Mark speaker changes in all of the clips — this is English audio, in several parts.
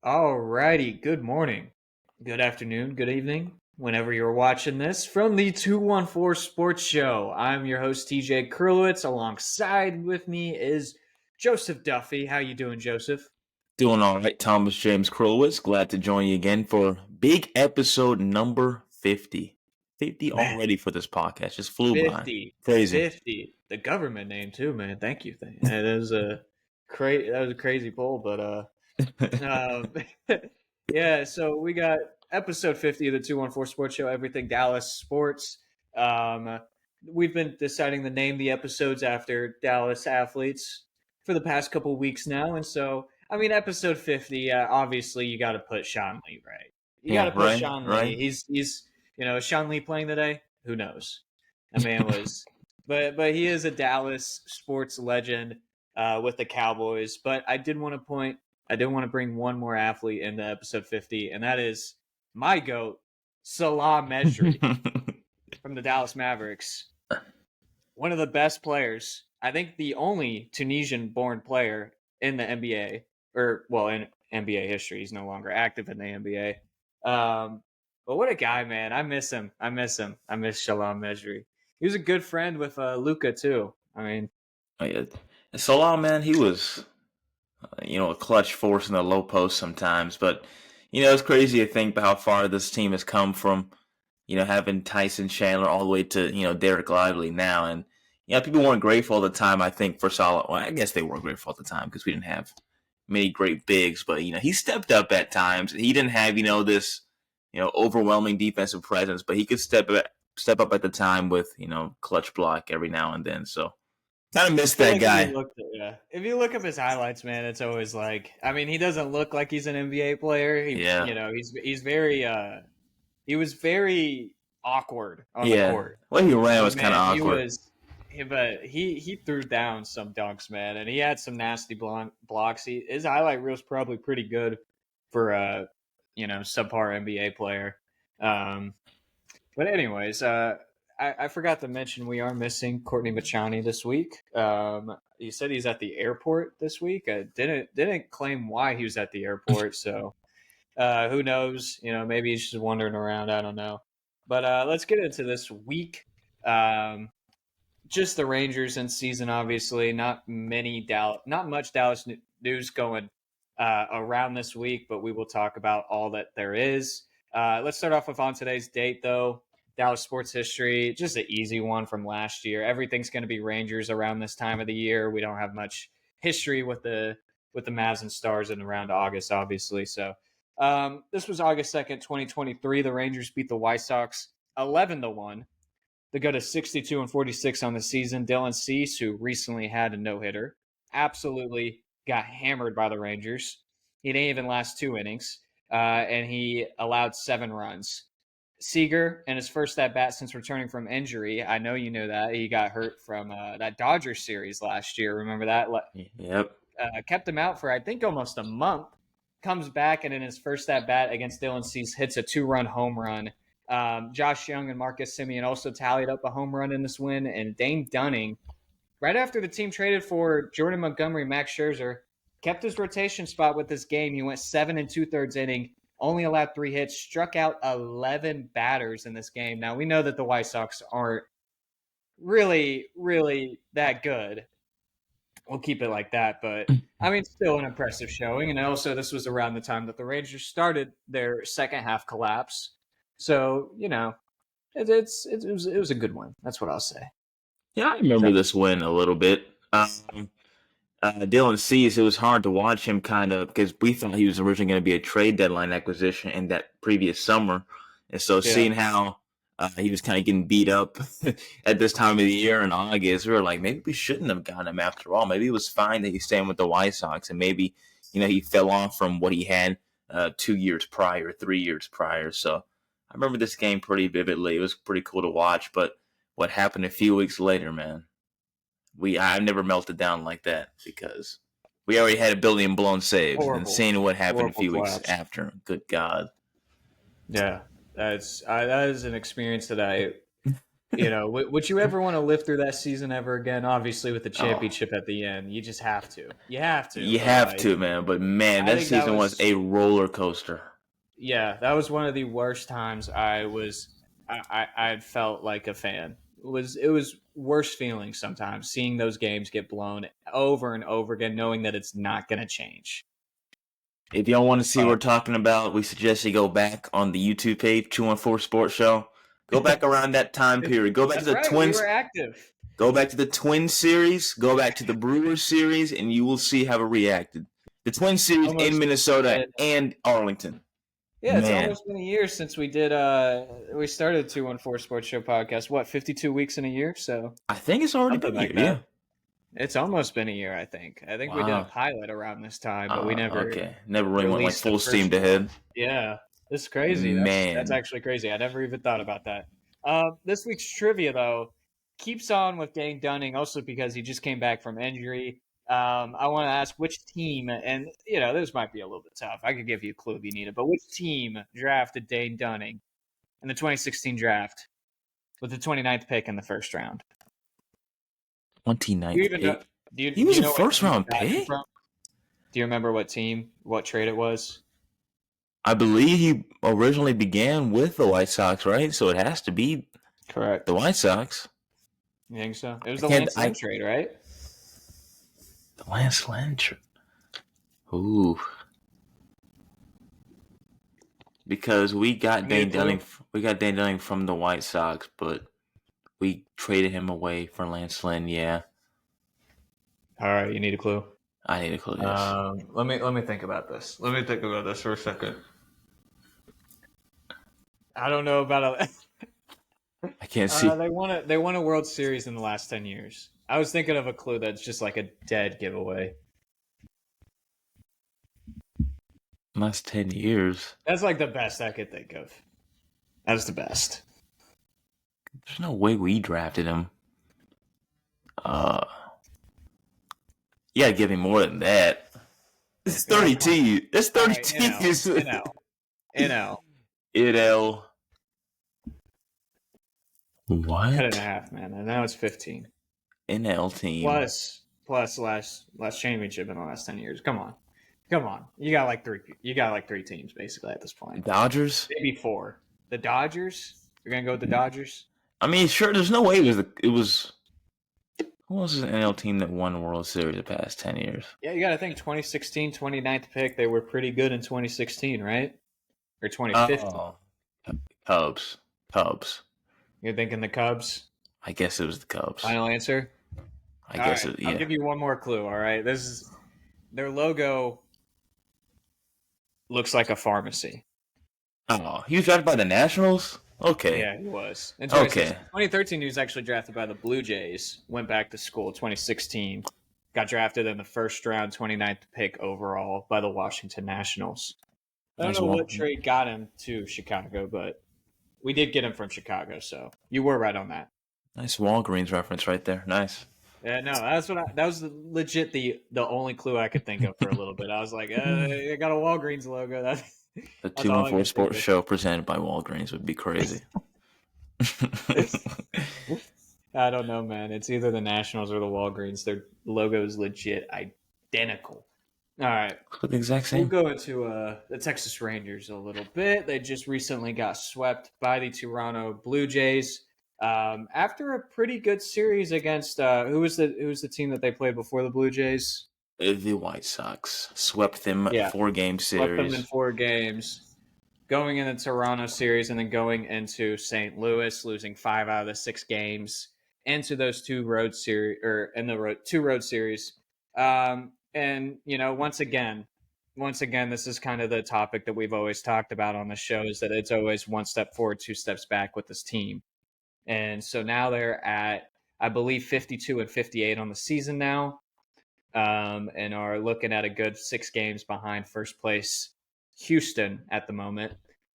Speaker 1: Alrighty, good morning, good afternoon, good evening, whenever you're watching this from the 214 Sports Show. I'm your host, TJ Kurlowitz. Alongside with me is Joseph Duffy. How you doing, Joseph?
Speaker 2: Doing all right, Thomas James Krolowitz. Glad to join you again for big episode number 50. 50
Speaker 1: Man,
Speaker 2: already for this podcast. Just flew by.
Speaker 1: 50,
Speaker 2: Crazy.
Speaker 1: 50. The government name too, man. Thank you. That was a crazy poll, but Um, yeah, so we got episode 50 of the 214 Sports Show, Everything Dallas Sports. Um, we've been deciding to name the episodes after Dallas athletes for the past couple weeks now. And so, I mean, episode 50, obviously, you got to put Sean Lee, right? You got
Speaker 2: Yeah,
Speaker 1: to put
Speaker 2: right,
Speaker 1: Sean Lee.
Speaker 2: right.
Speaker 1: Is Sean Lee playing today? Who knows? That man was, but he is a Dallas sports legend with the Cowboys. But I did want to bring one more athlete into episode 50, and that is my GOAT, Salah Mejri from the Dallas Mavericks. One of the best players, I think the only Tunisian born player in the NBA, in NBA history. He's no longer active in the NBA. But what a guy, man. I miss him. I miss Shalom Mejri. He was a good friend with Luca, too. I mean,
Speaker 2: Oh, yeah. Salah, man, he was, a clutch force in the low post sometimes. But, it's crazy to think about how far this team has come from, having Tyson Chandler all the way to, Derek Lively now. And, people weren't grateful at the time, I think, for Salah. Well, I guess they were grateful at the time because we didn't have many great bigs. But, he stepped up at times. He didn't have, this, overwhelming defensive presence. But he could step up at the time with, clutch block every now and then. So, kind of miss that guy.
Speaker 1: If you look up his highlights, man, it's always like, I mean, he doesn't look like he's an NBA player.
Speaker 2: Yeah.
Speaker 1: He's very he was very awkward on the
Speaker 2: Yeah.
Speaker 1: court.
Speaker 2: Well, he ran
Speaker 1: But
Speaker 2: was kind of
Speaker 1: man,
Speaker 2: awkward.
Speaker 1: he threw down some dunks, man, and he had some nasty blocks. His highlight reel is probably pretty good for a subpar NBA player. Um, but anyways, I forgot to mention we are missing Courtney Machani this week. He said he's at the airport this week. I didn't claim why he was at the airport, so who knows? Maybe he's just wandering around. I don't know. But let's get into this week. Just the Rangers in season, obviously. Not much Dallas news going around this week, but we will talk about all that there is. Let's start off with on today's date, though. Dallas sports history, just an easy one from last year. Everything's going to be Rangers around this time of the year. We don't have much history with the Mavs and Stars in around August, obviously. So this was August 2nd, 2023. The Rangers beat the White Sox 11-1. They go to 62-46 on the season. Dylan Cease, who recently had a no-hitter, absolutely got hammered by the Rangers. He didn't even last 2 innings, and he allowed 7 runs. Seager, in his first at bat since returning from injury, I know you know that he got hurt from that Dodgers series last year. Remember that?
Speaker 2: Yep.
Speaker 1: Kept him out for I think almost a month. Comes back and in his first at bat against Dylan Cease hits a 2-run home run. Josh Young and Marcus Semien also tallied up a home run in this win, and Dane Dunning, right after the team traded for Jordan Montgomery, Max Scherzer, kept his rotation spot with this game. He went 7 2/3 inning, only allowed 3 hits, struck out 11 batters in this game. Now, we know that the White Sox aren't really, really that good. We'll keep it like that, but I mean, still an impressive showing. And also, this was around the time that the Rangers started their second half collapse. So, it was a good one. That's what I'll say.
Speaker 2: Yeah, I remember this win a little bit. Dylan Cease, it was hard to watch him kind of because we thought he was originally going to be a trade deadline acquisition in that previous summer. And so seeing how he was kind of getting beat up at this time of the year in August, we were like, maybe we shouldn't have gotten him after all. Maybe it was fine that he's staying with the White Sox, and maybe, he fell off from what he had 2 years prior, 3 years prior. So I remember this game pretty vividly. It was pretty cool to watch, but what happened a few weeks later, man? I've never melted down like that because we already had a billion blown saves, and seeing what happened a few weeks after, good God.
Speaker 1: Yeah, that is an experience that Would you ever want to live through that season ever again? Obviously, with the
Speaker 2: Oh,
Speaker 1: championship at the end, you just have to. You have to.
Speaker 2: you
Speaker 1: But
Speaker 2: have to, man. But man,
Speaker 1: I
Speaker 2: that
Speaker 1: think that
Speaker 2: season was
Speaker 1: was
Speaker 2: a roller coaster.
Speaker 1: yeah, that was one of the worst times I had felt like a fan. It was worst feeling sometimes seeing those games get blown over and over again, knowing that it's not going to change.
Speaker 2: If y'all want to see what
Speaker 1: But
Speaker 2: we're talking about, we suggest you go back on the YouTube page, 214 Sports Show. Go back around that time period. Go back to
Speaker 1: that's
Speaker 2: the
Speaker 1: right, we were
Speaker 2: Twins.
Speaker 1: active.
Speaker 2: Go back to the Twins series. Go back to the Brewers series, and you will see how it reacted. The Twins series in
Speaker 1: Almost
Speaker 2: Minnesota
Speaker 1: been,
Speaker 2: and Arlington.
Speaker 1: yeah, it's
Speaker 2: Man,
Speaker 1: almost been a year since we started 214 Sports Show podcast. What, 52 weeks in a year? So
Speaker 2: I think it's already
Speaker 1: something
Speaker 2: been a year.
Speaker 1: like
Speaker 2: Yeah.
Speaker 1: that. It's almost been a year, I think. I think we did a
Speaker 2: Wow.
Speaker 1: pilot around this time, but we never
Speaker 2: Okay. Never really went like
Speaker 1: released the
Speaker 2: full
Speaker 1: first
Speaker 2: steam
Speaker 1: one.
Speaker 2: ahead.
Speaker 1: Yeah, it's crazy. That's
Speaker 2: Man,
Speaker 1: actually crazy. I never even thought about that. This week's trivia though keeps on with Dane Dunning, also because he just came back from injury. I want to ask which team, and this might be a little bit tough. I could give you a clue if you need it, but which team drafted Dane Dunning in the 2016 draft with the 29th pick in the first round? Do you
Speaker 2: 29th
Speaker 1: even know?
Speaker 2: pick.
Speaker 1: Do you
Speaker 2: He
Speaker 1: do
Speaker 2: was
Speaker 1: you
Speaker 2: a
Speaker 1: know what
Speaker 2: first
Speaker 1: team he
Speaker 2: round
Speaker 1: got him
Speaker 2: pick?
Speaker 1: from? Do you remember what team, what trade it was?
Speaker 2: I believe he originally began with the White Sox, right? So it has to be the
Speaker 1: Correct.
Speaker 2: White Sox.
Speaker 1: You think so? It was
Speaker 2: I
Speaker 1: the
Speaker 2: can't.
Speaker 1: Lance Lynn trade, right?
Speaker 2: The Lance Lynch. Ooh, because we got
Speaker 1: Need a
Speaker 2: Dane
Speaker 1: clue?
Speaker 2: Dunning. We got Dane Dunning from the White Sox, but we traded him away for Lance Lynn. Yeah,
Speaker 1: All right, you need a clue.
Speaker 2: I need a clue. Yes,
Speaker 1: Let me think about this. Let me think about this for a second. I don't know about a.
Speaker 2: I can't see.
Speaker 1: They won a World Series in the last 10 years. I was thinking of a clue that's just like a dead giveaway.
Speaker 2: Last 10 years.
Speaker 1: That's like the best I could think of. That's the best.
Speaker 2: There's no way we drafted him. Uh, you gotta give me more than that. It's
Speaker 1: Yeah,
Speaker 2: 30
Speaker 1: come on.
Speaker 2: T. That's
Speaker 1: All
Speaker 2: 30
Speaker 1: right,
Speaker 2: T's.
Speaker 1: NL.
Speaker 2: NL.
Speaker 1: Cut it in
Speaker 2: What?
Speaker 1: half, man. And now it's 15.
Speaker 2: NL team.
Speaker 1: Plus last championship in the last 10 years. Come on. You got like three. You got like three teams basically at this point.
Speaker 2: Dodgers.
Speaker 1: Maybe four. The Dodgers. You're gonna go with the Dodgers.
Speaker 2: I mean, sure. There's no way it was. Who was an NL team that won the World Series the past 10 years?
Speaker 1: Yeah, you got to think 2016, 29th pick. They were pretty good in 2016, right? Or 2015.
Speaker 2: Oh, Cubs. Cubs.
Speaker 1: You're thinking the Cubs?
Speaker 2: I guess it was the Cubs.
Speaker 1: Final answer?
Speaker 2: I
Speaker 1: All
Speaker 2: guess
Speaker 1: right.
Speaker 2: it.
Speaker 1: I'll
Speaker 2: Yeah.
Speaker 1: give you one more clue, all right? This is their logo looks like a pharmacy.
Speaker 2: Oh, he was drafted by the Nationals. Okay.
Speaker 1: Yeah, he was. In
Speaker 2: Okay.
Speaker 1: 2013, he was actually drafted by the Blue Jays, went back to school. 2016, got drafted in the first round, 29th pick overall by the Washington Nationals. I don't
Speaker 2: Nice
Speaker 1: know
Speaker 2: one.
Speaker 1: what trade got him to Chicago, but we did get him from Chicago, so you were right on that.
Speaker 2: Nice Walgreens reference right there. Nice.
Speaker 1: Yeah, no, that was legit the only clue I could think of for a little bit. I was like, I got a Walgreens logo.
Speaker 2: The
Speaker 1: That's all I
Speaker 2: 214
Speaker 1: could think
Speaker 2: Sports Show presented by Walgreens would be crazy.
Speaker 1: of. I don't know, man. It's either the Nationals or the Walgreens. Their logo is legit identical. All right,
Speaker 2: Look the exact
Speaker 1: we'll
Speaker 2: same.
Speaker 1: go into the Texas Rangers a little bit. They just recently got swept by the Toronto Blue Jays after a pretty good series against who was the team that they played before the Blue Jays?
Speaker 2: The White Sox swept them
Speaker 1: Yeah,
Speaker 2: 4-game
Speaker 1: swept them in
Speaker 2: series.
Speaker 1: 4 games, going in the Toronto series and then going into St. Louis, losing 5 out of the 6 games into those two road series or in the two road series. And once again, this is kind of the topic that we've always talked about on the show is that it's always one step forward, 2 steps back with this team. And so now they're at, I believe, 52 and 58 on the season now, and are looking at a good 6 games behind first place Houston at the moment.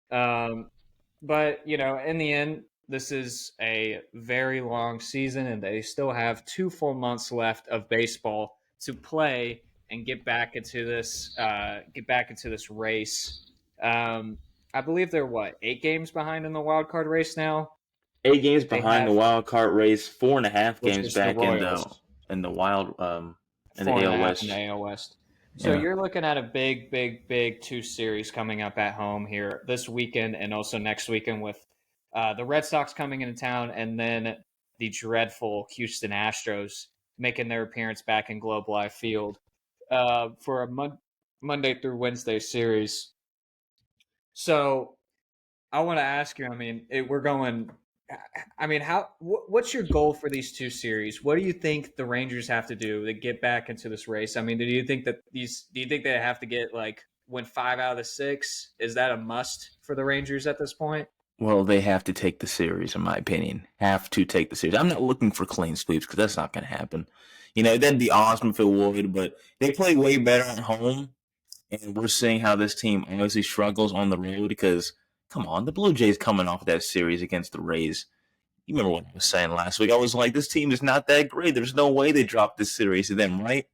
Speaker 1: But in the end, this is a very long season, and they still have 2 full months left of baseball to play and get back into this race. I believe they're 8 games behind in the wild card race now.
Speaker 2: 8 games
Speaker 1: They
Speaker 2: behind the
Speaker 1: have,
Speaker 2: wild card race, 4.5
Speaker 1: which
Speaker 2: games
Speaker 1: is the
Speaker 2: back
Speaker 1: Royals,
Speaker 2: in the wild in the
Speaker 1: four and
Speaker 2: AL
Speaker 1: a half in the
Speaker 2: West.
Speaker 1: AL West. So
Speaker 2: Yeah.
Speaker 1: you're looking at a big, big, big two series coming up at home here this weekend and also next weekend with the Red Sox coming into town and then the dreadful Houston Astros making their appearance back in Globe Life Field for a Monday through Wednesday series. So I want to ask you. I mean, we're going. I mean, what's your goal for these two series? What do you think the Rangers have to do to get back into this race? I mean, do you think that these? Do you think they have to get like win 5 out of the 6? Is that a must for the Rangers at this point?
Speaker 2: Well, they have to take the series, in my opinion. Have to take the series. I'm not looking for clean sweeps because that's not going to happen. That'd be awesome if it would, but they play way better at home, and we're seeing how this team obviously struggles on the road because, come on, the Blue Jays coming off that series against the Rays. You remember what I was saying last week? I was like, this team is not that great. There's no way they dropped this series to them, right?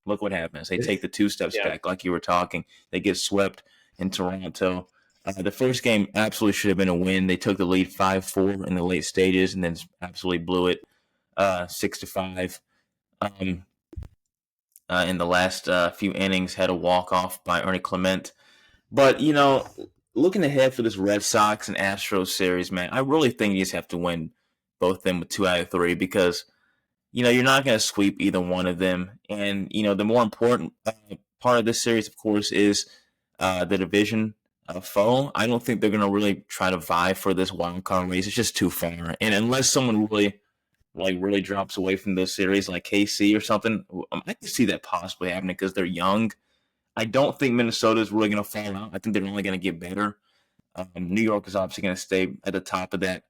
Speaker 2: Look what happens. They take the 2 steps
Speaker 1: Yeah,
Speaker 2: back, like you were talking. They get swept in Toronto. The first game absolutely should have been a win. They took the lead 5-4 in the late stages and then absolutely blew it 6-5. Um, in the last few innings, had a walk off by Ernie Clement. But looking ahead for this Red Sox and Astros series, man, I really think you just have to win both of them with 2 out of 3 because you're not going to sweep either one of them. And, the more important part of this series, of course, is the division foe. I don't think they're going to really try to vie for this wild card race. It's just too far. And unless someone really drops away from those series like KC or something, I can see that possibly happening because they're young. I don't think Minnesota is really going to fall out. I think they're only going to get better. New York is obviously going to stay at the top of that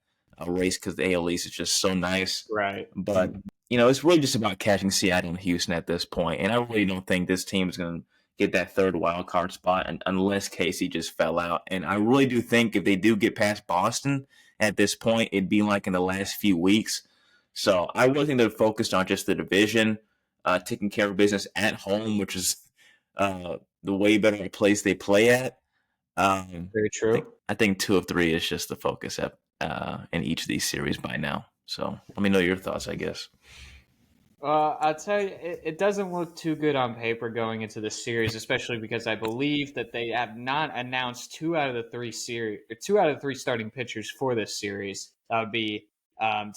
Speaker 2: race because the AL East is just so nice.
Speaker 1: right.
Speaker 2: But it's really just about catching Seattle and Houston at this point, and I really don't think this team is going to get that third wild card spot unless Casey just fell out. And I really do think if they do get past Boston at this point, it'd be like in the last few weeks. So I really think they're focused on just the division, taking care of business at home, which is the way better place they play at.
Speaker 1: Very true.
Speaker 2: I think 2 of 3 is just the focus in each of these series by now. So let me know your thoughts, I guess.
Speaker 1: I'll tell you, it doesn't look too good on paper going into this series, especially because I believe that they have not announced 2 out of 3 starting pitchers for this series. That would be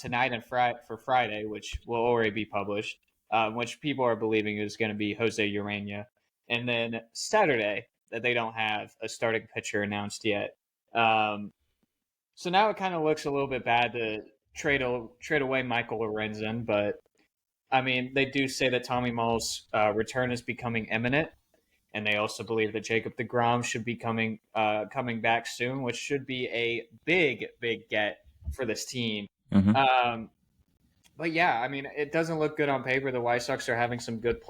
Speaker 1: tonight and for Friday, which will already be published, which people are believing is going to be Jose Urena, and then Saturday that they don't have a starting pitcher announced yet. Um, so now it kind of looks a little bit bad to trade away Michael Lorenzen, but I mean, they do say that Tommy Moll's return is becoming imminent, and they also believe that Jacob DeGrom should be coming back soon, which should be a big, big get for this team.
Speaker 2: Mm-hmm.
Speaker 1: Um, but yeah, I mean, it doesn't look good on paper. The White Sox are having some good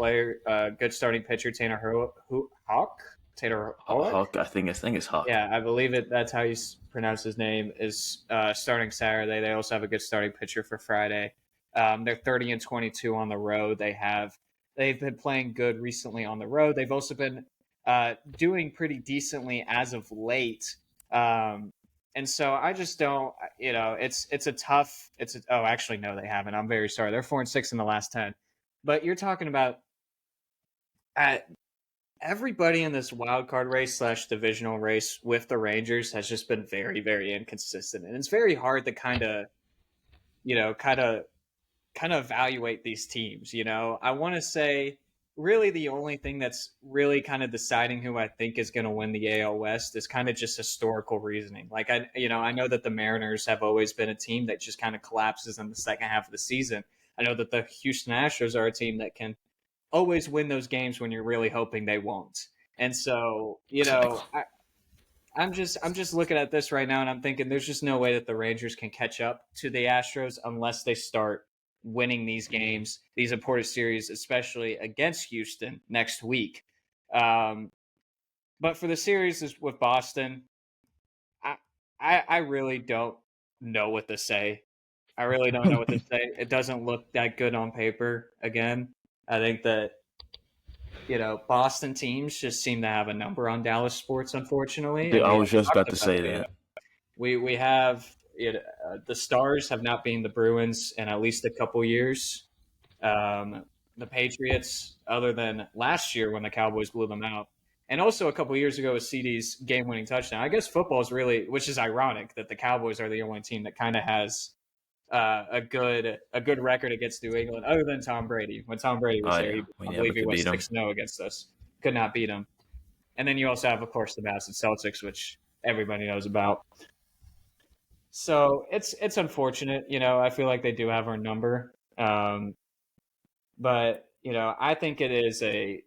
Speaker 1: starting pitcher Hawk, Taylor Hawk.
Speaker 2: Huck, I think it's Huck.
Speaker 1: Yeah, I believe it. That's how you pronounce his name. Is starting Saturday. They also have a good starting pitcher for Friday. They're 30-22 on the road. They've been playing good recently on the road. They've also been doing pretty decently as of late. And so I just don't. It's a tough. Oh, actually, no, they haven't. I'm very sorry. They're 4-6 in the last 10. But you're talking about everybody in this wild card race / divisional race with the Rangers has just been very, very inconsistent, and it's very hard to kind of, evaluate these teams. I want to say really the only thing that's really kind of deciding who I think is going to win the AL West is kind of just historical reasoning. Like I know that the Mariners have always been a team that just kind of collapses in the second half of the season. I know that the Houston Astros are a team that can always win those games when you're really hoping they won't. And so,
Speaker 2: Exactly.
Speaker 1: I'm just looking at this right now and I'm thinking there's just no way that the Rangers can catch up to the Astros unless they start winning these games, these important series, especially against Houston next week. Um, but for the series with Boston, I, I really don't know what to say. I really don't know what to say. It doesn't look that good on paper. Again, I think that Boston teams just seem to have a number on Dallas sports, unfortunately.
Speaker 2: Dude,
Speaker 1: And
Speaker 2: I
Speaker 1: we
Speaker 2: was
Speaker 1: already
Speaker 2: just about
Speaker 1: talked
Speaker 2: to
Speaker 1: about
Speaker 2: say
Speaker 1: it.
Speaker 2: that.
Speaker 1: We have the Stars have not been the Bruins in at least a couple years. The Patriots, other than last year when the Cowboys blew them out, and also a couple years ago with CD's game-winning touchdown. I guess football is really, which is ironic that the Cowboys are the only team that kind of has a good record against New England, other than Tom Brady. When Tom Brady was
Speaker 2: Oh
Speaker 1: there,
Speaker 2: yeah, we
Speaker 1: I
Speaker 2: never
Speaker 1: believe he
Speaker 2: could
Speaker 1: went
Speaker 2: beat them.
Speaker 1: 6-0 against us. Could not beat him. And then you also have, of course, the Boston Celtics, which everybody knows about. So it's unfortunate. I feel like they do have our number. But I think it is a.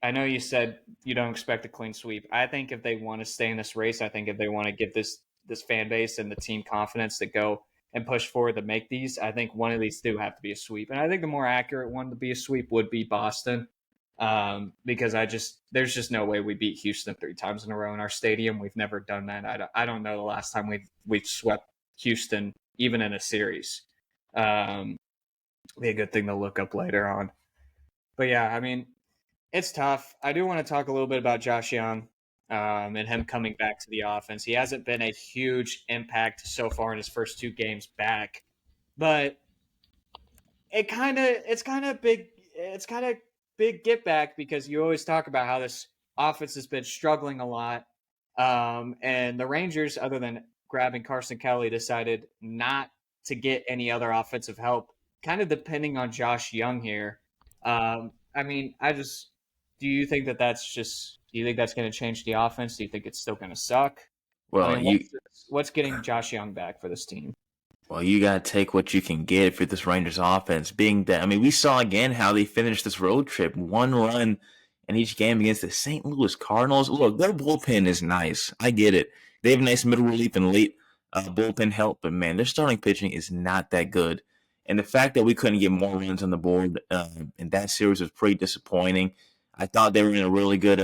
Speaker 1: I know you said you don't expect a clean sweep. I think if they want to stay in this race, I think if they want to give this fan base and the team confidence to go and push forward to make these, I think one of these do have to be a sweep. And I think the more accurate one to be a sweep would be Boston, because there's just no way we beat Houston 3 times in a row in our stadium. We've never done that. I don't know the last time we've swept Houston even in a series. Be a good thing to look up later on. But yeah, I mean, it's tough. I do want to talk a little bit about Josh Young, and him coming back to the offense. He hasn't been a huge impact so far in his first 2 games back, but it's kind of big get back, because you always talk about how this offense has been struggling a lot, and the Rangers, other than grabbing Carson Kelly, decided not to get any other offensive help, kind of depending on Josh Young here. I mean, do you think do you think that's going to change the offense? Do you think it's still going to suck? I
Speaker 2: Well,
Speaker 1: mean,
Speaker 2: you
Speaker 1: what's getting Josh Young back for this team?
Speaker 2: Well, you got to take what you can get for this Rangers offense. Being that, I mean, we saw again how they finished this road trip. 1 run in each game against the St. Louis Cardinals. Look, their bullpen is nice. I get it. They have a nice middle relief and late bullpen help, but man, their starting pitching is not that good. And the fact that we couldn't get more runs on the board in that series was pretty disappointing. I thought they were in a really good,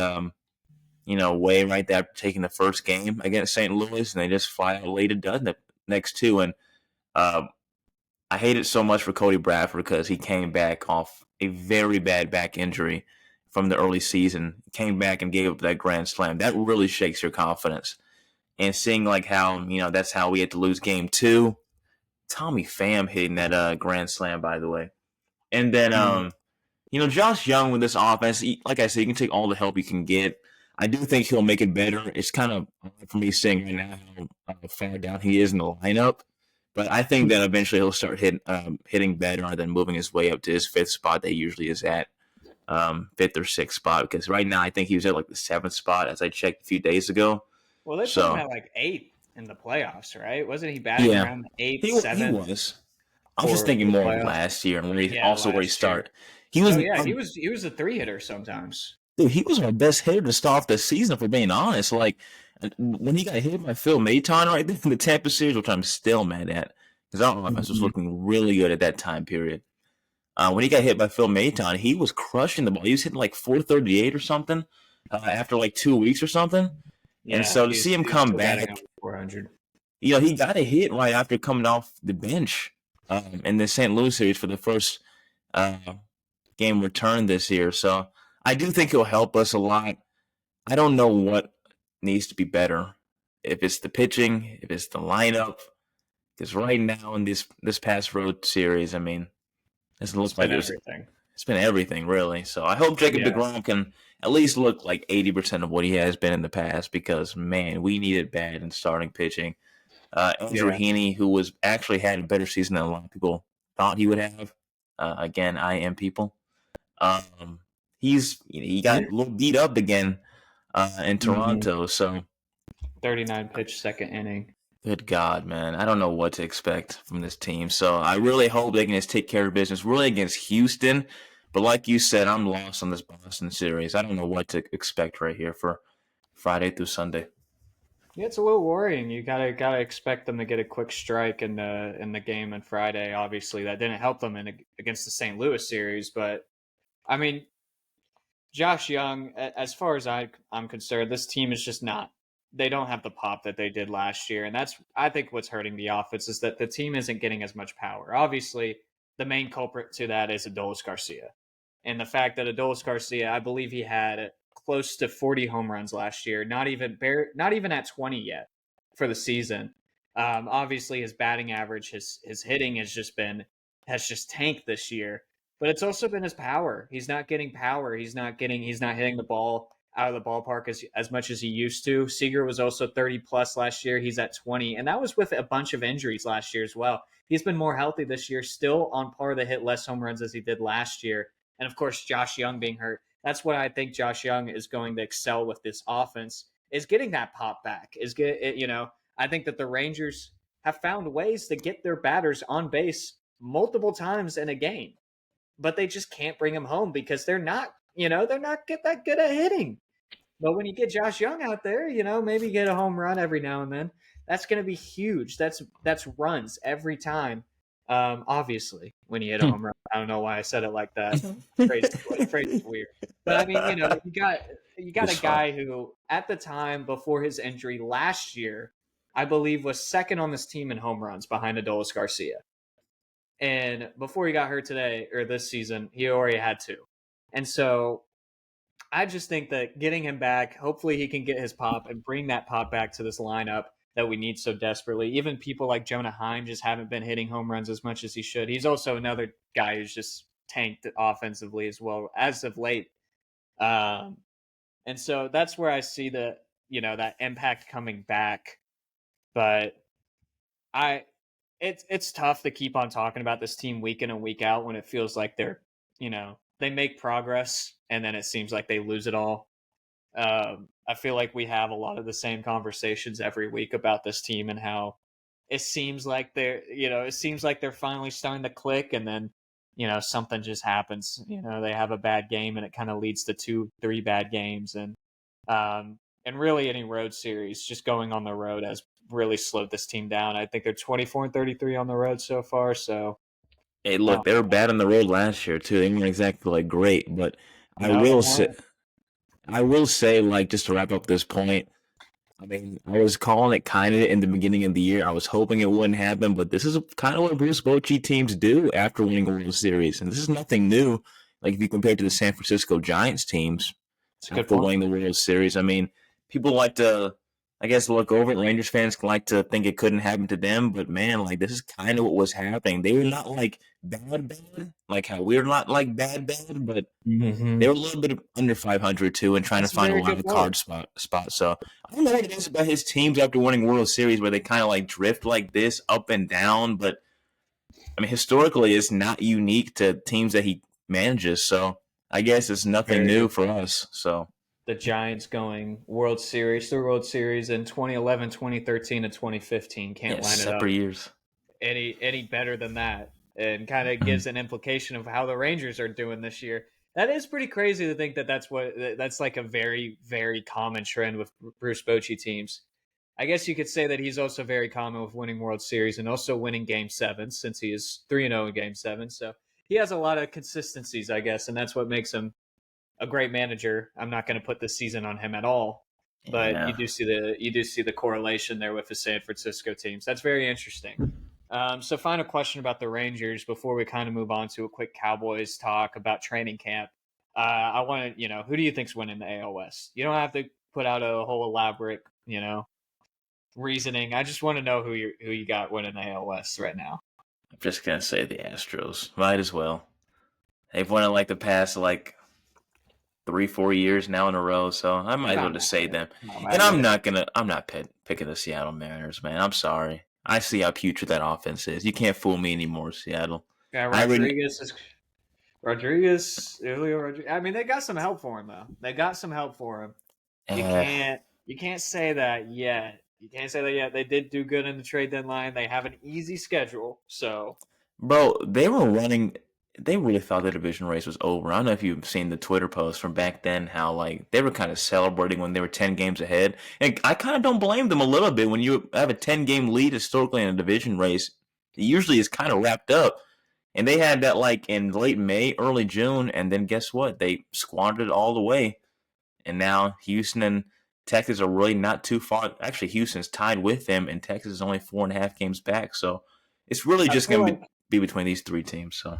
Speaker 2: way right there, taking the first game against St. Louis, and they just flat out laid it done the next 2. And uh, I hate it so much for Cody Bradford because he came back off a very bad back injury from the early season. Came back and gave up that grand slam. That really shakes your confidence. And seeing like how that's how we had to lose game 2. Tommy Pham hitting that grand slam, by the way. And then
Speaker 1: Mm.
Speaker 2: Josh Young with this offense, like I said, you can take all the help you can get. I do think he'll make it better. It's kind of hard for me seeing right now how far down he is in the lineup. But I think that eventually he'll start hitting better and then moving his way up to his 5th spot that he usually is at, 5th or 6th spot. Because right now I think he was at like the 7th spot as I checked a few days ago.
Speaker 1: Well, they put him
Speaker 2: So
Speaker 1: at like 8 in the playoffs, right? Wasn't he batting
Speaker 2: yeah,
Speaker 1: around the 8th,
Speaker 2: he
Speaker 1: 7th
Speaker 2: was. I was just
Speaker 1: for
Speaker 2: thinking
Speaker 1: the
Speaker 2: more of
Speaker 1: playoffs?
Speaker 2: last year and
Speaker 1: Yeah,
Speaker 2: where he
Speaker 1: last year.
Speaker 2: started. He was
Speaker 1: No, yeah, he was a 3 hitter sometimes.
Speaker 2: Dude, he was our best hitter to start off the season, for being honest. Like, when he got hit by Phil Maton right there in the Tampa series, which I'm still mad at, because our offense was
Speaker 1: Mhm.
Speaker 2: looking really good at that time period. When he got hit by Phil Maton, he was crushing the ball. He was hitting like 438 or something after like 2 weeks or something. And
Speaker 1: Yeah,
Speaker 2: so to see him
Speaker 1: he was
Speaker 2: come
Speaker 1: still batting
Speaker 2: back,
Speaker 1: over 400.
Speaker 2: he got a hit right after coming off the bench in the St. Louis series for the first uh, game return this year. So I do think he'll help us a lot. I don't know what needs to be better. If it's the pitching, if it's the lineup, because right now in this past road series, I mean, it doesn't
Speaker 1: It's
Speaker 2: look like
Speaker 1: been everything.
Speaker 2: it's been everything really. So I hope Jacob
Speaker 1: Yeah,
Speaker 2: DeGrom can at least look like 80% of what he has been in the past, because man, we need it bad in starting pitching. Andrew
Speaker 1: yeah.
Speaker 2: Heaney, who was actually had a better season than a lot of people thought he would have. Again, I am people. Um, he got a little beat up again in
Speaker 1: Mhm.
Speaker 2: Toronto. So
Speaker 1: 39 pitch second inning.
Speaker 2: good God, man, I don't know what to expect from this team. So I really hope they can just take care of business, really against Houston. But like you said, I'm lost on this Boston series. I don't know what to expect right here for Friday through Sunday.
Speaker 1: Yeah, it's a little worrying. You gotta expect them to get a quick strike in the game on Friday. Obviously, that didn't help them against the St. Louis series. But I mean, Josh Young, as far as I'm concerned, this team is just not. They don't have the pop that they did last year, and that's I think what's hurting the offense is that the team isn't getting as much power. Obviously, the main culprit to that is Adolis Garcia, and the fact that Adolis Garcia, I believe he had close to 40 home runs last year, not even at 20 yet for the season. Obviously, his batting average, his hitting has just tanked this year. But it's also been his power. He's not getting power. He's not hitting the ball out of the ballpark as much as he used to. Seager was also 30 plus last year. He's at 20, and that was with a bunch of injuries last year as well. He's been more healthy this year, still on par to hit less home runs as he did last year. And of course, Josh Young being hurt. That's what I think Josh Young is going to excel with this offense, is getting that pop back. I think that the Rangers have found ways to get their batters on base multiple times in a game, but they just can't bring them home because they're not get that good at hitting. But when you get Josh Young out there, maybe get a home run every now and then. That's going to be huge. That's runs every time. Obviously, when you hit a home run, I don't know why I said it like that. Phrase is weird, but I mean, you got
Speaker 2: It's
Speaker 1: a
Speaker 2: fun.
Speaker 1: guy who, at the time before his injury last year, I believe was second on this team in home runs behind Adolis Garcia. And before he got hurt today or this season, he already had two. And so I just think that getting him back, hopefully he can get his pop and bring that pop back to this lineup that we need so desperately. Even people like Jonah Heim just haven't been hitting home runs as much as he should. He's also another guy who's just tanked offensively as well as of late. Um, and so that's where I see that impact coming back. But I it's tough to keep on talking about this team week in and week out when it feels like they make progress and then it seems like they lose it all. I feel like we have a lot of the same conversations every week about this team and how it seems like they're finally starting to click, and then something just happens. They have a bad game and it kind of leads to 2-3 bad games, and really any road series, just going on the road has really slowed this team down. I think they're 24-33 on the road so far. So
Speaker 2: Hey,
Speaker 1: uh,
Speaker 2: look, they were bad on the road last year too. They weren't exactly like great, but I
Speaker 1: no, they
Speaker 2: will say,
Speaker 1: weren't.
Speaker 2: like, just to wrap up this point, I mean, I was calling it kind of in the beginning of the year. I was hoping it wouldn't happen, but this is kind of what Bruce Bochy teams do after winning a World Series, and this is nothing new. Like if you compare it to the San Francisco Giants teams
Speaker 1: It's a good
Speaker 2: after
Speaker 1: point.
Speaker 2: winning the World Series, I mean, people like to, I guess, look over it. Rangers fans like to think it couldn't happen to them, but man, like this is kind of what was happening. They were not like bad, like how we're not like bad, but they were a little bit under 500 too, and trying to
Speaker 1: That's a
Speaker 2: find a
Speaker 1: very good
Speaker 2: wild
Speaker 1: point.
Speaker 2: card spot. So I don't know what it is about his teams after winning World Series where they kind of like drift like this up and down. But I mean, historically, it's not unique to teams that he manages. So I guess it's nothing
Speaker 1: Very
Speaker 2: new
Speaker 1: good
Speaker 2: for
Speaker 1: point.
Speaker 2: us. So
Speaker 1: The Giants going through World Series in 2011, 2013, and 2015. Can't
Speaker 2: yeah,
Speaker 1: line it
Speaker 2: separate
Speaker 1: up
Speaker 2: years.
Speaker 1: any better than that, and kind of
Speaker 2: Mhm.
Speaker 1: gives an implication of how the Rangers are doing this year. That is pretty crazy to think that that's like a very very common trend with Bruce Bochy teams. I guess you could say that he's also very common with winning World Series and also winning Game Seven, since he is 3-0 in Game Seven. So he has a lot of consistencies, I guess, and that's what makes him a great manager. I'm not going to put this season on him at all, but
Speaker 2: Yeah.
Speaker 1: you do see the correlation there with the San Francisco teams. That's very interesting. So, final question about the Rangers before we kind of move on to a quick Cowboys talk about training camp. I want to, who do you think's winning the AL West? You don't have to put out a whole elaborate, reasoning. I just want to know who you got winning the AL West right now.
Speaker 2: I'm just gonna say the Astros. Might as well. They've won it like the past like 3, 4 years now in a row, so I might as well
Speaker 1: Not
Speaker 2: just
Speaker 1: mad
Speaker 2: say
Speaker 1: yet.
Speaker 2: them.
Speaker 1: Not
Speaker 2: And
Speaker 1: mad yet.
Speaker 2: I'm not picking the Seattle Mariners, man. I'm sorry. I see how putrid that offense is. You can't fool me anymore, Seattle.
Speaker 1: Yeah,
Speaker 2: I already,
Speaker 1: Julio Rodriguez. I mean, they got some help for him though. They got some help for him. You
Speaker 2: uh,
Speaker 1: can't you can't say that yet. You can't say that yet. They did do good in the trade deadline. They have an easy schedule, so
Speaker 2: bro, they were running. They really thought the division race was over. I don't know if you've seen the Twitter posts from back then, how like they were kind of celebrating when they were 10 games ahead, and I kind of don't blame them a little bit. When you have a 10 game lead historically in a division race, it usually is kind of wrapped up. And they had that like in late May, early June, and then guess what? They squandered it all the way. And now Houston and Texas are really not too far. Actually, Houston's tied with them, and Texas is only 4.5 games back. So it's really
Speaker 1: I
Speaker 2: just
Speaker 1: feel
Speaker 2: going to
Speaker 1: like
Speaker 2: be between these three teams. So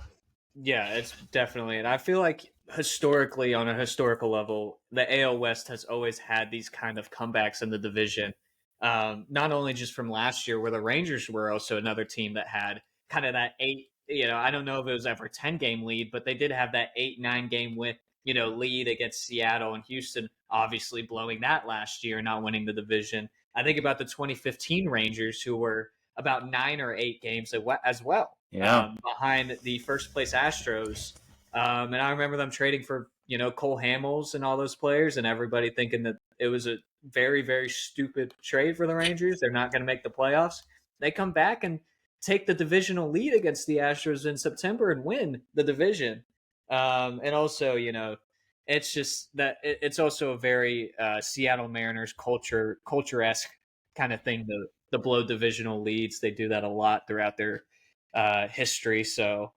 Speaker 1: yeah, it's definitely. And I feel like historically, on a historical level, the AL West has always had these kind of comebacks in the division. Not only just from last year, where the Rangers were also another team that had kind of that eight. I don't know if it was ever 10-game lead, but they did have that 8-9 game win. Lead against Seattle and Houston, obviously blowing that last year, not winning the division. I think about the 2015 Rangers, who were about 9 or 8 games as well, behind the first place Astros. And I remember them trading for Cole Hamels and all those players, and everybody thinking that it was a very, very stupid trade for the Rangers. They're not going to make the playoffs. They come back and take the divisional lead against the Astros in September and win the division. And also, it's just that it's also a very Seattle Mariners culture-esque kind of thing to blow divisional leads. They do that a lot throughout their history. So,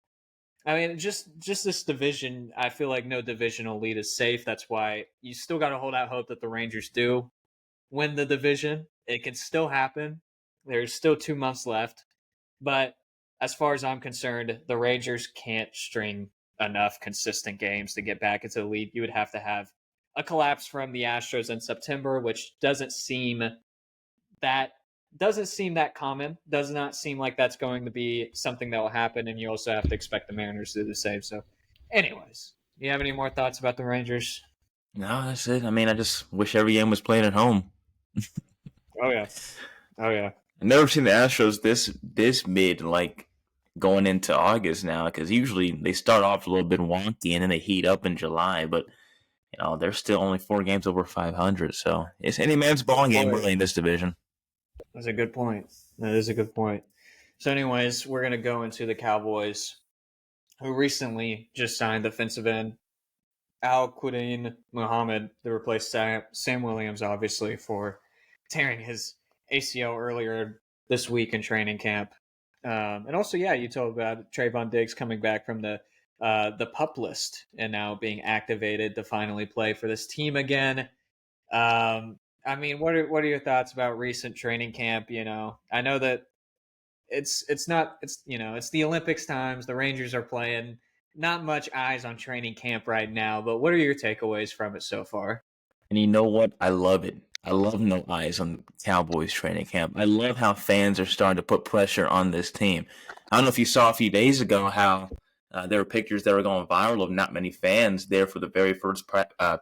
Speaker 1: I mean, just this division, I feel like no divisional lead is safe. That's why you still got to hold out hope that the Rangers do win the division. It can still happen. There's still 2 months left. But as far as I'm concerned, the Rangers can't string enough consistent games to get back into the lead. You would have to have a collapse from the Astros in September, which doesn't seem that common. Does not seem like that's going to be something that will happen, and you also have to expect the Mariners to do the same. So, anyways, you have any more thoughts about the Rangers?
Speaker 2: No, that's it. I mean, I just wish every game was played at home.
Speaker 1: Oh yeah.
Speaker 2: I've never seen the Astros this mid, like going into August now, because usually they start off a little bit wonky and then they heat up in July, but they're still only 4 games over 500, so it's any man's ball game really in this division.
Speaker 1: That's a good point. That is a good point. So anyways, we're going to go into the Cowboys, who recently just signed defensive end Al-Quadin Muhammad to replace Sam Williams, obviously, for tearing his ACL earlier this week in training camp. And also, you told about Trayvon Diggs coming back from the PUP list and now being activated to finally play for this team again. I mean, what are your thoughts about recent training camp? I know that it's the Olympics times. The Rangers are playing. Not much eyes on training camp right now, but what are your takeaways from it so far?
Speaker 2: And you know what? I love it. I love no eyes on Cowboys training camp. I love how fans are starting to put pressure on this team. I don't know if you saw a few days ago how there were pictures that were going viral of not many fans there for the very first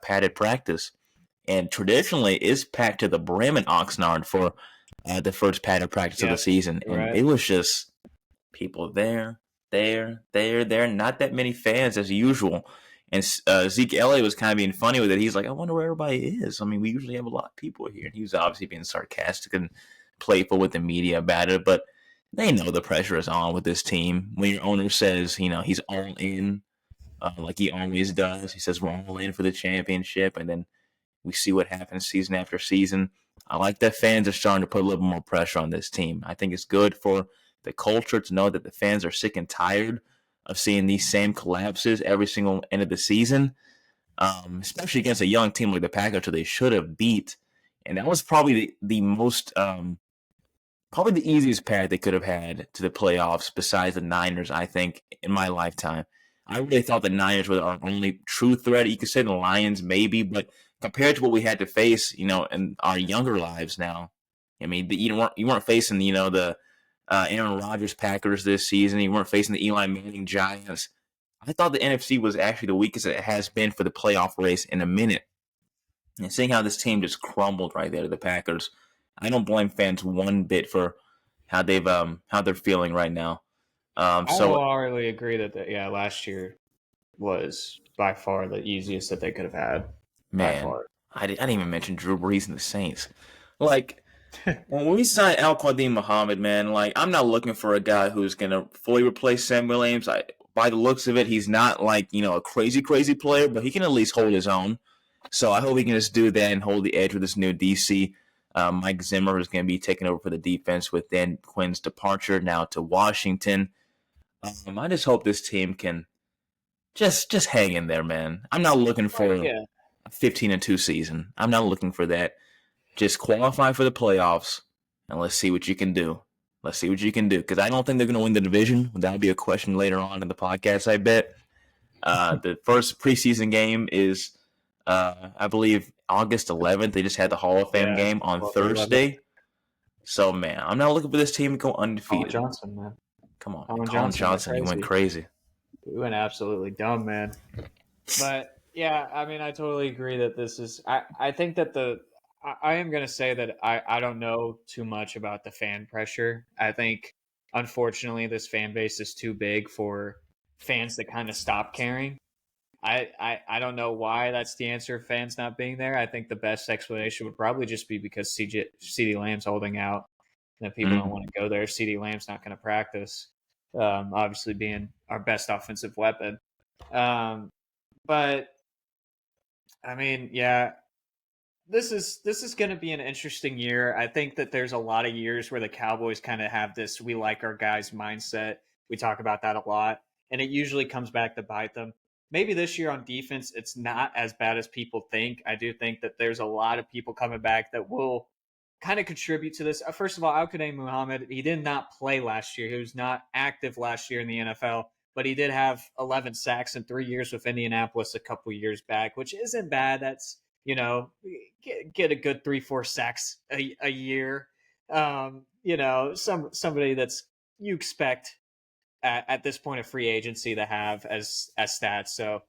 Speaker 2: padded practice. And traditionally, it's packed to the brim in Oxnard for the first padded practice of the season. And it was just people there, not that many fans as usual. And Zeke Elliott was kind of being funny with it. He's like, I wonder where everybody is. I mean, we usually have a lot of people here. And he was obviously being sarcastic and playful with the media about it. But they know the pressure is on with this team. When your owner says, he's all in, like he always does. He says, we're all in for the championship. And then we see what happens season after season. I like that fans are starting to put a little more pressure on this team. I think it's good for the culture to know that the fans are sick and tired of seeing these same collapses every single end of the season, especially against a young team like the Packers who they should have beat. And that was probably the most, probably the easiest path they could have had to the playoffs besides the Niners, I think, in my lifetime. I really thought the Niners were our only true threat. You could say the Lions maybe, but compared to what we had to face, in our younger lives now, I mean, you weren't facing, the Aaron Rodgers Packers this season. You weren't facing the Eli Manning Giants. I thought the NFC was actually the weakest it has been for the playoff race in a minute. And seeing how this team just crumbled right there to the Packers, I don't blame fans one bit for how they're feeling right now.
Speaker 1: I wholeheartedly agree that last year was by far the easiest that they could have had.
Speaker 2: Man, I didn't even mention Drew Brees and the Saints. Like, when we signed Al-Quadin Muhammad, man, like, I'm not looking for a guy who's going to fully replace Sam Williams. By the looks of it, he's not like, a crazy, crazy player, but he can at least hold his own. So I hope he can just do that and hold the edge with this new DC. Mike Zimmer is going to be taking over for the defense with Dan Quinn's departure now to Washington. I just hope this team can just hang in there, man. I'm not looking for a 15-2 season. I'm not looking for that. Just qualify for the playoffs, and let's see what you can do. Because I don't think they're going to win the division. That'll be a question later on in the podcast, I bet. The first preseason game is, I believe, August 11th. They just had the Hall of Fame game on Thursday. So, man, I'm not looking for this team to go
Speaker 1: Colin
Speaker 2: undefeated.
Speaker 1: Johnson, man.
Speaker 2: Come on, man.
Speaker 1: Colin
Speaker 2: Colin
Speaker 1: Johnson went
Speaker 2: Johnson, he went crazy.
Speaker 1: He went absolutely dumb, man. But yeah, I mean, I totally agree that this is. I think that I am going to say that I don't know too much about the fan pressure. I think, unfortunately, this fan base is too big for fans that kind of stop caring. I don't know why that's the answer of fans not being there. I think the best explanation would probably just be because CD Lamb's holding out and that people don't want to go there. CD Lamb's not going to practice, obviously being our best offensive weapon. But I mean, yeah, this is going to be an interesting year. I think that there's a lot of years where the Cowboys kind of have this "we like our guys" mindset. We talk about that a lot, and it usually comes back to bite them. Maybe this year on defense, it's not as bad as people think. I do think that there's a lot of people coming back that will kind of contribute to this. First of all, Al-Qadim Muhammad, he did not play last year. He was not active last year in the NFL, but he did have 11 sacks in 3 years with Indianapolis a couple years back, which isn't bad. That's, get a good 3-4 sacks a year. Somebody that's you expect at this point of free agency to have as stats. So,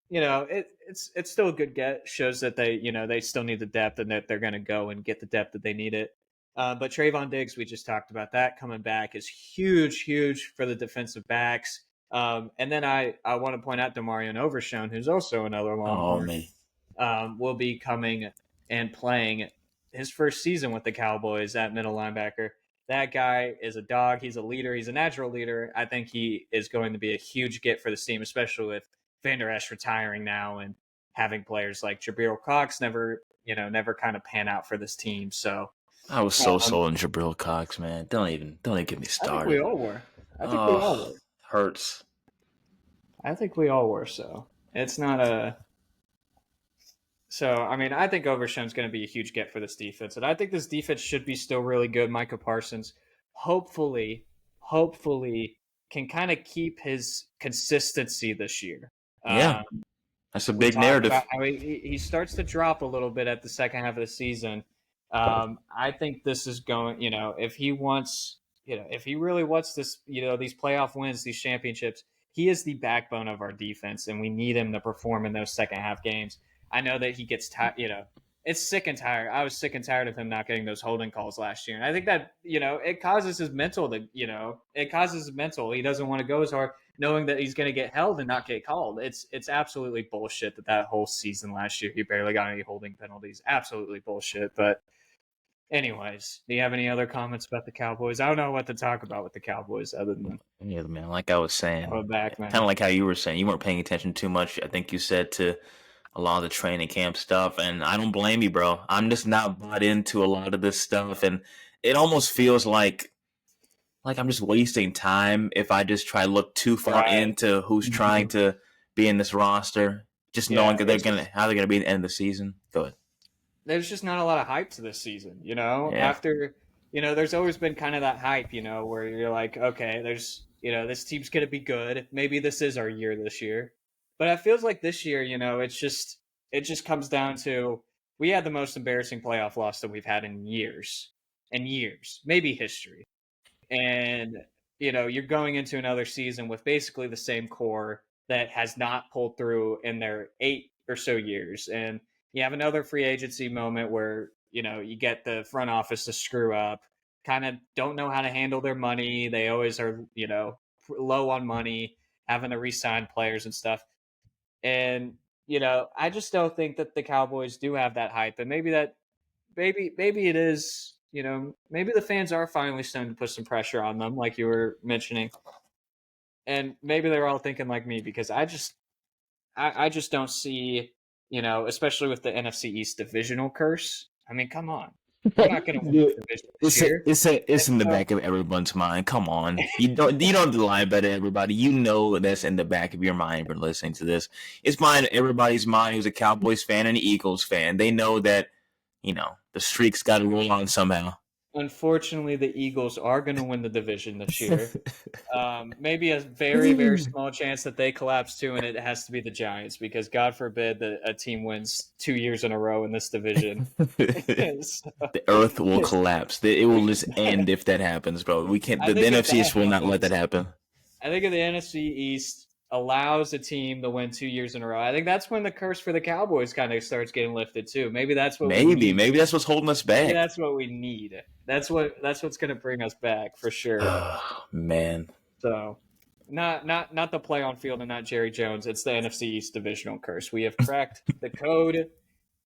Speaker 1: it's still a good get. Shows that they still need the depth and that they're going to go and get the depth that they need it. But Trayvon Diggs, we just talked about that coming back is huge for the defensive backs. And then I want to point out Demarion Overshown, who's also another Longhorn, will be coming and playing his first season with the Cowboys at middle linebacker. That guy is a dog. He's a leader. He's a natural leader. I think he is going to be a huge get for the team, especially with Van Der Esch retiring now and having players like Jabril Cox never kind of pan out for this team. So
Speaker 2: I was so sold on Jabril Cox, man. Don't even get me started.
Speaker 1: I think we all were.
Speaker 2: Hurts.
Speaker 1: I think we all were. So it's not a. So, I mean, I think Overshown's going to be a huge get for this defense. And I think this defense should be still really good. Micah Parsons, hopefully, can kind of keep his consistency this year.
Speaker 2: Yeah, that's a big narrative.
Speaker 1: He starts to drop a little bit at the second half of the season. I think this is going, if he really wants this, these playoff wins, these championships, he is the backbone of our defense, and we need him to perform in those second half games. I know that he gets tired, it's sick and tired. I was sick and tired of him not getting those holding calls last year. And I think that, it causes his mental He doesn't want to go as hard knowing that he's going to get held and not get called. It's absolutely bullshit that whole season last year, he barely got any holding penalties. Absolutely bullshit. But anyways, do you have any other comments about the Cowboys? I don't know what to talk about with the Cowboys other than.
Speaker 2: Yeah, man, like I was saying,
Speaker 1: back, man.
Speaker 2: Kind of like how you were saying, you weren't paying attention too much. I think you said to a lot of the training camp stuff, and I don't blame you, bro. I'm just not bought into a lot of this stuff, and it almost feels like I'm just wasting time if I just try to look too far into who's trying to be in this roster, just knowing that how they're gonna be at the end of the season. Go ahead.
Speaker 1: There's just not a lot of hype to this season, After there's always been kind of that hype, where you're like, okay, there's this team's gonna be good. Maybe this is our year this year. But it feels like this year, it just comes down to we had the most embarrassing playoff loss that we've had in years, maybe history. And, you're going into another season with basically the same core that has not pulled through in their 8 or so years. And you have another free agency moment where, you get the front office to screw up, kind of don't know how to handle their money. They always are, low on money, having to re-sign players and stuff. And, I just don't think that the Cowboys do have that hype. And maybe it is, maybe the fans are finally starting to put some pressure on them, like you were mentioning. And maybe they're all thinking like me, because I just don't see, especially with the NFC East divisional curse. I mean, come on. We're not going to win the division this year.
Speaker 2: It's in the back of everyone's mind. Come on, you don't have to lie about it, everybody. That's in the back of your mind for listening to this. It's mine. Everybody's mind who's a Cowboys fan and an Eagles fan. They know that the streak's got to roll on somehow.
Speaker 1: unfortunately, the Eagles are going to win the division this year. Maybe a very, very small chance that they collapse too, and it has to be the Giants because God forbid that a team wins 2 years in a row in this division. So,
Speaker 2: The earth will collapse. It will just end if that happens, bro. We can't.
Speaker 1: I
Speaker 2: The
Speaker 1: think if
Speaker 2: NFC
Speaker 1: that
Speaker 2: East will not let that
Speaker 1: happens,
Speaker 2: happen.
Speaker 1: I think if the NFC East allows a team to win 2 years in a row, I think that's when the curse for the Cowboys kind of starts getting lifted too. Maybe that's what we need.
Speaker 2: Maybe that's what's holding us
Speaker 1: Maybe
Speaker 2: back.
Speaker 1: that's what we need. That's what's going to bring us back for sure.
Speaker 2: Oh, man.
Speaker 1: So, not the play on field and not Jerry Jones. It's the NFC East divisional curse. We have cracked the code.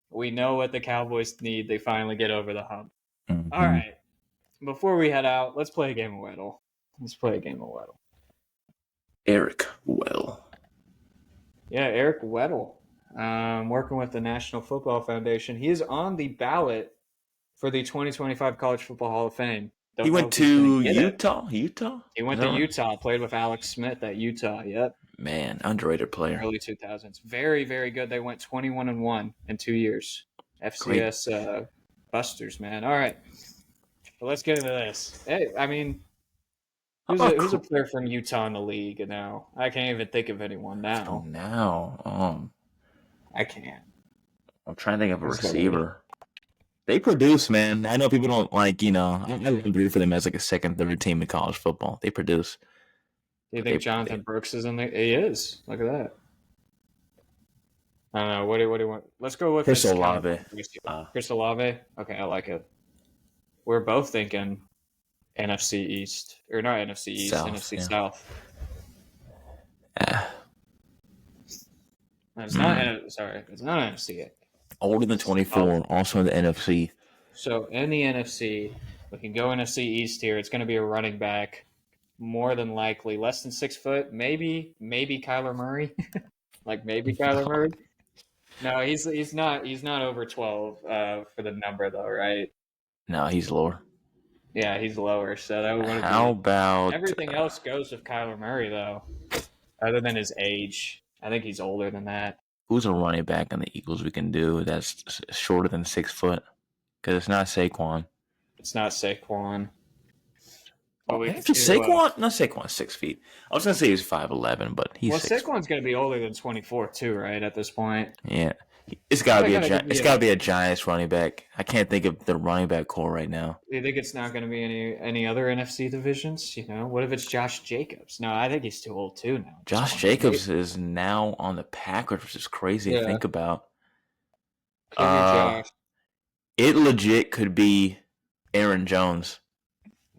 Speaker 1: We know what the Cowboys need. They finally get over the hump. All
Speaker 2: Mm-hmm.
Speaker 1: right. Before we head out, let's play a game of Weddle. Let's play a game of Weddle.
Speaker 2: Eric Well.
Speaker 1: Yeah, Eric Weddle, working with the National Football Foundation. He is on the ballot for the 2025 College Football Hall of Fame.
Speaker 2: He went to Utah. Utah.
Speaker 1: He went to Utah. Played with Alex Smith at Utah. Yep.
Speaker 2: Man, underrated player.
Speaker 1: Early 2000s. Very, very good. They went 21-1 in 2 years. FCS Busters, man. All right. Well, let's get into this. Hey, I mean, who's a player from Utah in the league now? I can't even think of anyone now. I can't.
Speaker 2: I'm trying to think of a receiver. They produce, man. I know people don't like, I root for them as like a second, third team in college football. They produce.
Speaker 1: Do you think Jonathan Brooks is in there? He is. Look at that. I don't know. What do you want? Let's go with
Speaker 2: Chris Olave.
Speaker 1: Chris Olave? Okay, I like it. We're both thinking NFC East. Or not NFC East, South, NFC South. It's not NFC.
Speaker 2: Older than 24, also in the NFC.
Speaker 1: So in the NFC, we can go NFC East here. It's going to be a running back, more than likely less than 6 foot. Maybe Kyler Murray, Kyler Murray. No, he's not over 12 for the number though, right?
Speaker 2: No, he's lower.
Speaker 1: Yeah, he's lower. So that would.
Speaker 2: How about
Speaker 1: everything else goes with Kyler Murray though, other than his age. I think he's older than that.
Speaker 2: Who's a running back on the Eagles we can do that's shorter than 6 foot? Because it's not Saquon.
Speaker 1: It's not Saquon.
Speaker 2: Saquon? Not Saquon, 6 feet. I was going to say he's 5'11", but he's 6
Speaker 1: Saquon's going to be older than 24 too, right, at this point?
Speaker 2: Yeah. It's got to be a Giants running back. I can't think of the running back core right now.
Speaker 1: Do you think it's not going to be any other NFC divisions? What if it's Josh Jacobs? No, I think he's too old too now.
Speaker 2: Josh Jacobs is now on the Packers, which is crazy to think about. It legit could be Aaron Jones.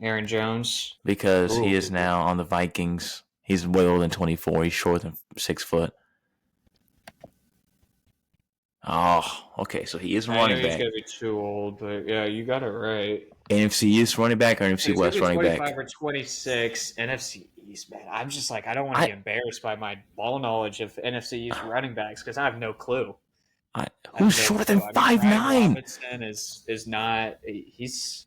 Speaker 1: Aaron Jones?
Speaker 2: Because he is now on the Vikings. He's way older than 24. He's shorter than 6 foot. Oh, okay. So he is running back.
Speaker 1: He's going to be too old, but yeah, you got it right.
Speaker 2: NFC East running back or NFC West running back?
Speaker 1: 25 or 26. NFC East, man. I'm just like, I don't want to be embarrassed by my ball knowledge of NFC East running backs because I have no clue.
Speaker 2: Who's shorter than 5'9"?
Speaker 1: Robinson is not. He's.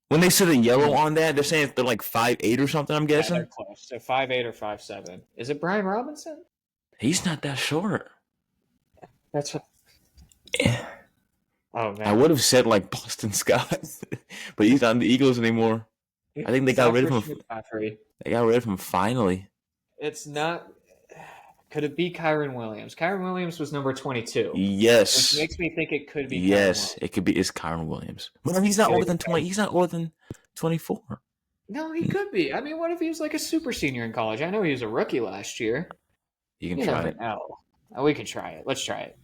Speaker 2: When they say the yellow on that, they're saying they're like 5'8" or something. I'm guessing.
Speaker 1: Yeah, they're close. So 5'8" or 5'7". Is it Brian Robinson?
Speaker 2: He's not that short.
Speaker 1: That's what. Yeah. Oh man.
Speaker 2: I would have said like Boston Scott, but he's not in the Eagles anymore. I think they got rid of him. They got rid of him finally.
Speaker 1: It's not. Could it be Kyron Williams? Kyron Williams was number 22.
Speaker 2: Yes.
Speaker 1: Which makes me think it could be.
Speaker 2: Yes, it could be. It's Kyron Williams. Well, he's not older than 20. He's not older than 24.
Speaker 1: No, he could be. I mean, what if he was like a super senior in college? I know he was a rookie last year.
Speaker 2: You can try it.
Speaker 1: We can try it. Let's try it.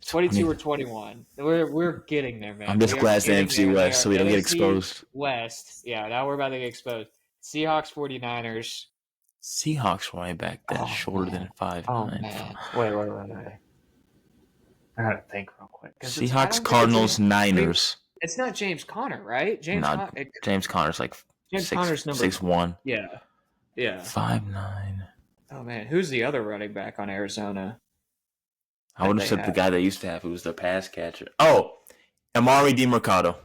Speaker 1: 22 or 21. We're getting there, man.
Speaker 2: I'm just glad it's the NFC West so we don't get exposed.
Speaker 1: West. Yeah, now we're about to get exposed. Seahawks, 49ers.
Speaker 2: Seahawks running back that's shorter than 5'9".
Speaker 1: Oh, man. Wait. I gotta think real quick.
Speaker 2: Seahawks, Cardinals, Niners.
Speaker 1: It's not James Conner, right?
Speaker 2: James Conner's like Conner's number 6'1".
Speaker 1: Yeah.
Speaker 2: 5'9".
Speaker 1: Oh, man. Who's the other running back on Arizona?
Speaker 2: I would have said the guy they used to have who was the pass catcher. Oh, Amari DiMercado.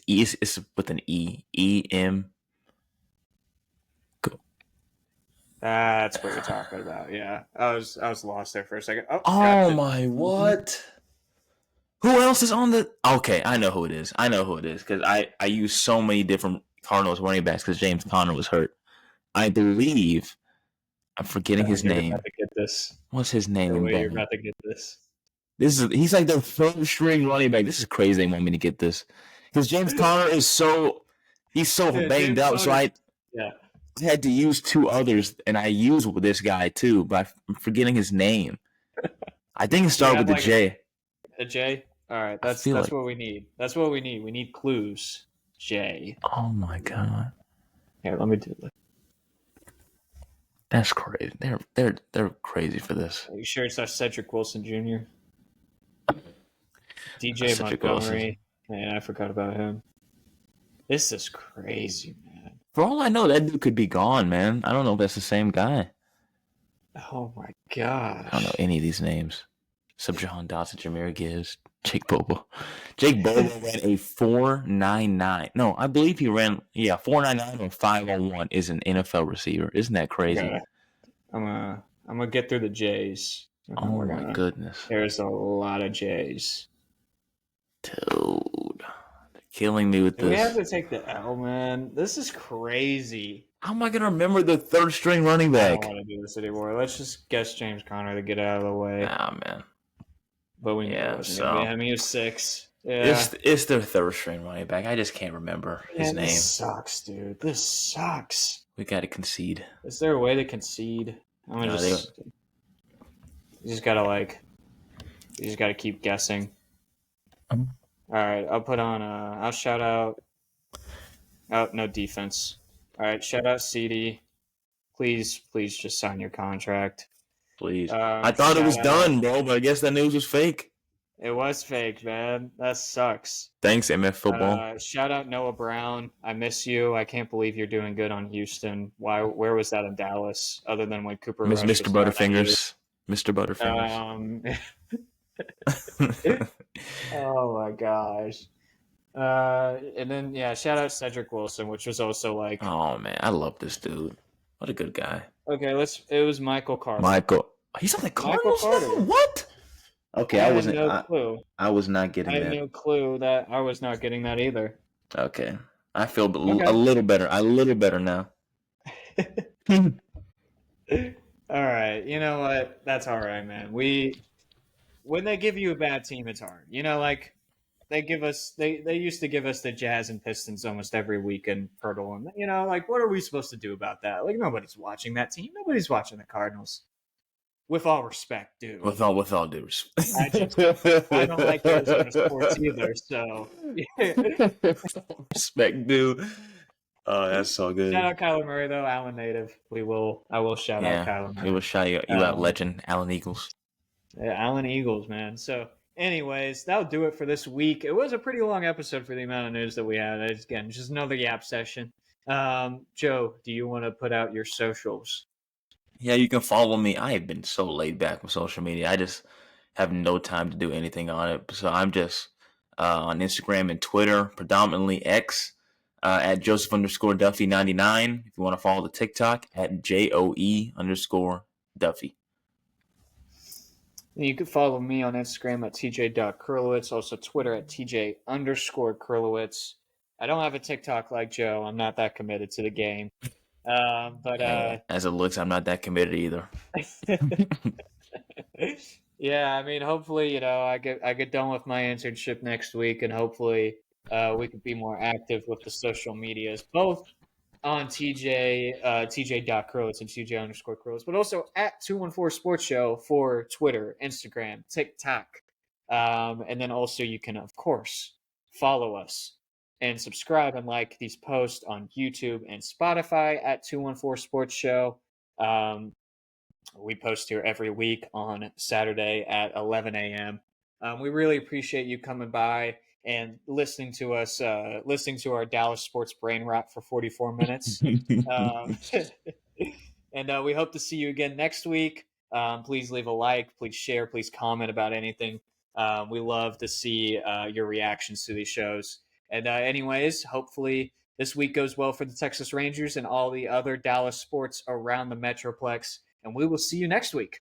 Speaker 2: It's with an E. E-M. Go.
Speaker 1: That's what you're talking about, yeah. I was lost there for a second.
Speaker 2: Oh my, what? Who else is on the? Okay, I know who it is. Because I use so many different Cardinals running backs because James Conner was hurt. I believe I'm forgetting his
Speaker 1: You're about
Speaker 2: name.
Speaker 1: to get this.
Speaker 2: What's his name
Speaker 1: No
Speaker 2: in
Speaker 1: way you're
Speaker 2: Benny?
Speaker 1: about to get this.
Speaker 2: He's like the third string running back. This is crazy. They want me to get this because James Conner is he's so
Speaker 1: Yeah,
Speaker 2: banged
Speaker 1: James
Speaker 2: up. So
Speaker 1: Conner.
Speaker 2: I
Speaker 1: Yeah.
Speaker 2: had to use two others, and I used this guy too, but I'm forgetting his name. I think it
Speaker 1: Do you
Speaker 2: started
Speaker 1: have
Speaker 2: with the
Speaker 1: like
Speaker 2: J.
Speaker 1: a J? All right,
Speaker 2: I feel
Speaker 1: that's
Speaker 2: like.
Speaker 1: what we need. That's what we need. We need clues. J.
Speaker 2: Oh my god,
Speaker 1: Here, let me do this.
Speaker 2: that's crazy. They're crazy for this.
Speaker 1: Are you sure it's not Cedric Wilson Jr.? DJ
Speaker 2: Cedric Wilson.
Speaker 1: Montgomery. Man, I forgot about him. This is crazy, man.
Speaker 2: For all I know, that dude could be gone, man. I don't know if that's the same guy.
Speaker 1: Oh my
Speaker 2: I don't know
Speaker 1: gosh.
Speaker 2: any of these names. Except Jahan Dotson, Jameer Gibbs, Jake Bobo. Jake Bobo ran a 4.99. No, I believe he ran 4.99 or 5.01 is an NFL receiver. Isn't that crazy?
Speaker 1: Okay. I'm gonna get through the J's.
Speaker 2: Oh my goodness.
Speaker 1: There's a lot of J's.
Speaker 2: Dude. They're killing me with
Speaker 1: Do we have
Speaker 2: this.
Speaker 1: to take the L, man? This is crazy.
Speaker 2: How am I gonna remember the third string running
Speaker 1: I don't
Speaker 2: back?
Speaker 1: want to do this anymore. Let's just guess James Conner to get out of the way.
Speaker 2: Ah man.
Speaker 1: But we knew
Speaker 2: Yeah,
Speaker 1: it wasn't
Speaker 2: so
Speaker 1: gonna be him. He was 6. Yeah.
Speaker 2: it's their third string running back. I just can't remember his
Speaker 1: Man,
Speaker 2: name.
Speaker 1: this sucks, dude. This sucks.
Speaker 2: We gotta concede.
Speaker 1: Is there a way to concede? I'm gonna you just gotta keep guessing.
Speaker 2: Um,
Speaker 1: All right, I'll put on I'll shout out. Oh, no defense. All right, shout out CD. Please just sign your contract.
Speaker 2: Please. I thought it was done, bro, but I guess that news was fake.
Speaker 1: It was fake, man. That sucks.
Speaker 2: Thanks, MF Football.
Speaker 1: Shout out Noah Brown. I miss you. I can't believe you're doing good on Houston. Where was that in Dallas? Other than when Cooper Rush
Speaker 2: Mr.
Speaker 1: was yelling at you?
Speaker 2: Butterfingers. Mr. Butterfingers.
Speaker 1: Oh my gosh. And then shout out Cedric Wilson, which was also like,
Speaker 2: Oh man, I love this dude. What a good guy.
Speaker 1: okay, it was Michael Carter.
Speaker 2: Michael. He's on the Cardinals
Speaker 1: Carter.
Speaker 2: now? What? Okay,
Speaker 1: I
Speaker 2: I
Speaker 1: had
Speaker 2: wasn't.
Speaker 1: no clue.
Speaker 2: I was not getting
Speaker 1: I had
Speaker 2: that.
Speaker 1: no clue that I was not getting that either.
Speaker 2: Okay, I feel
Speaker 1: Okay.
Speaker 2: a little better. A little better now.
Speaker 1: All right, you know what? That's all right, man. When they give you a bad team, it's hard. You know, like they used to give us the Jazz and Pistons almost every week in Pirtle, and you know, like what are we supposed to do about that? Like nobody's watching that team. Nobody's watching the Cardinals. With all respect, dude.
Speaker 2: With all due respect.
Speaker 1: I don't like Arizona sports either. So
Speaker 2: respect, dude. Oh, that's so good.
Speaker 1: shout out Kyler Murray though, Allen native. I will shout out Kyler Murray.
Speaker 2: We will shout you out, legend, Allen Eagles.
Speaker 1: Yeah, Allen Eagles, man. So, anyways, that'll do it for this week. It was a pretty long episode for the amount of news that we had. Again, just another Yap session. Joe, do you want to put out your socials?
Speaker 2: Yeah, you can follow me. I have been so laid back with social media. I just have no time to do anything on it. So I'm just on Instagram and Twitter, predominantly X, at Joseph_Duffy99. If you want to follow the TikTok, at JOE_Duffy.
Speaker 1: You can follow me on Instagram at tj.kurlowitz, also Twitter at tj_Kurlowitz. I don't have a TikTok like Joe. I'm not that committed to the game. But
Speaker 2: as it looks, I'm not that committed either.
Speaker 1: Yeah, I mean, hopefully, you know, I get done with my internship next week, and hopefully, we could be more active with the social medias, both on TJ.Kurlowitz and TJ_Kurlowitz, but also at 214 Sports Show for Twitter, Instagram, TikTok. And then also you can, of course, follow us and subscribe and like these posts on YouTube and Spotify at 214 Sports Show. We post here every week on Saturday at 11 a.m. We really appreciate you coming by and listening to us, listening to our Dallas sports brain rot for 44 minutes. And we hope to see you again next week. Please leave a like, please share, please comment about anything. We love to see your reactions to these shows. And anyways, hopefully this week goes well for the Texas Rangers and all the other Dallas sports around the Metroplex. And we will see you next week.